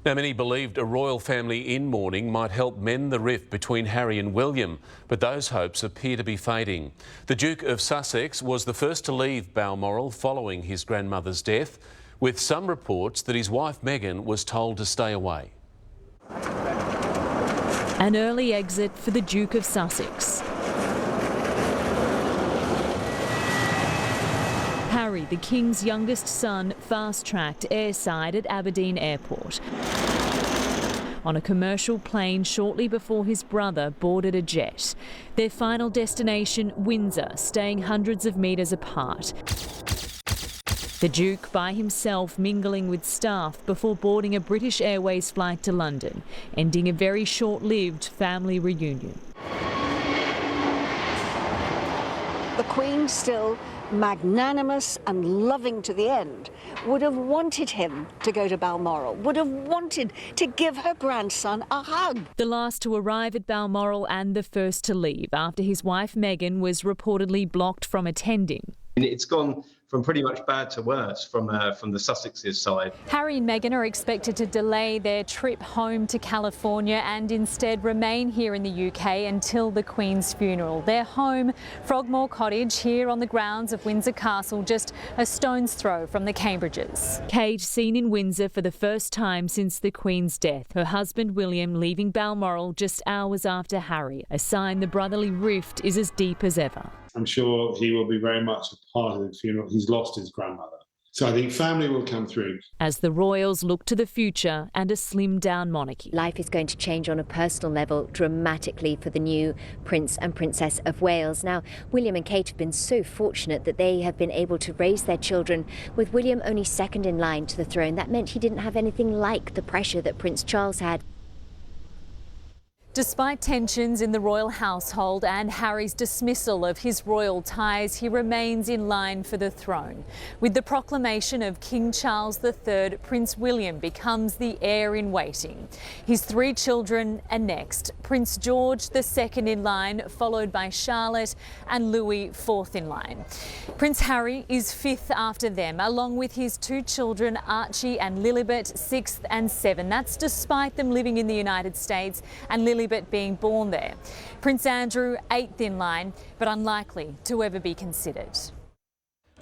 Now, many believed a royal family in mourning might help mend the rift between Harry and William, but those hopes appear to be fading. The Duke of Sussex was the first to leave Balmoral following his grandmother's death, with some reports that his wife Meghan was told to stay away. An early exit for the Duke of Sussex. Harry, the King's youngest son, fast-tracked airside at Aberdeen Airport on a commercial plane shortly before his brother boarded a jet. Their final destination, Windsor, staying hundreds of metres apart. The Duke by himself mingling with staff before boarding a British Airways flight to London, ending a very short-lived family reunion. The Queen, still magnanimous and loving to the end, would have wanted him to go to Balmoral, would have wanted to give her grandson a hug. The last to arrive at Balmoral and the first to leave after his wife Meghan was reportedly blocked from attending. It's gone from pretty much bad to worse from the Sussex's side. Harry and Meghan are expected to delay their trip home to California and instead remain here in the UK until the Queen's funeral. Their home, Frogmore Cottage, here on the grounds of Windsor Castle, just a stone's throw from the Cambridges. Kate seen in Windsor for the first time since the Queen's death, her husband William leaving Balmoral just hours after Harry, a sign the brotherly rift is as deep as ever. I'm sure he will be very much a part of the funeral. He's lost his grandmother. So I think family will come through. As the royals look to the future and a slimmed-down monarchy. Life is going to change on a personal level dramatically for the new Prince and Princess of Wales. Now, William and Kate have been so fortunate that they have been able to raise their children with William only second in line to the throne. That meant he didn't have anything like the pressure that Prince Charles had. Despite tensions in the royal household and Harry's dismissal of his royal ties, he remains in line for the throne. With the proclamation of King Charles III, Prince William becomes the heir in waiting. His three children are next. Prince George, the second in line, followed by Charlotte, and Louis, fourth in line. Prince Harry is fifth after them, along with his two children, Archie and Lilibet, sixth and seventh. That's despite them living in the United States and Lilibet being born there. Prince Andrew, eighth in line, but unlikely to ever be considered.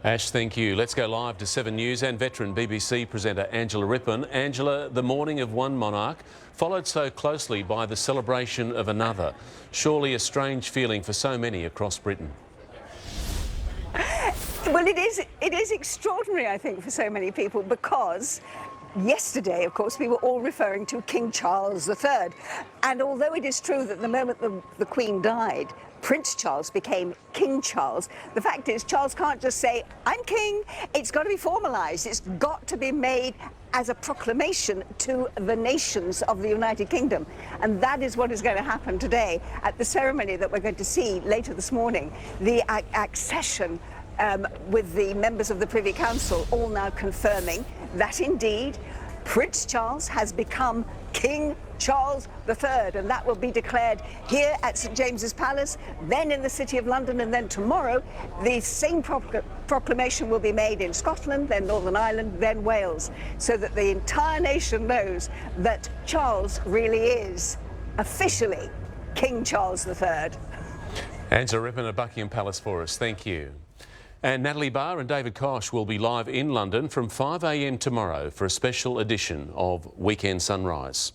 Ash, thank you. Let's go live to 7 News and veteran BBC presenter Angela Rippon. Angela, the mourning of one monarch followed so closely by the celebration of another. Surely a strange feeling for so many across Britain. Well, it is extraordinary, I think, for so many people, because yesterday, of course, we were all referring to King Charles III. And although it is true that the moment the Queen died, Prince Charles became King Charles, the fact is Charles can't just say, I'm king. It's got to be formalised. It's got to be made as a proclamation to the nations of the United Kingdom. And that is what is going to happen today at the ceremony that we're going to see later this morning, the accession with the members of the Privy Council all now confirming that indeed Prince Charles has become King Charles III, and that will be declared here at St James's Palace, then in the City of London, and then tomorrow the same proclamation will be made in Scotland, then Northern Ireland, then Wales, so that the entire nation knows that Charles really is officially King Charles III. Angela Rippon at Buckingham Palace for us. Thank you. And Natalie Barr and David Koch will be live in London from 5 a.m. tomorrow for a special edition of Weekend Sunrise.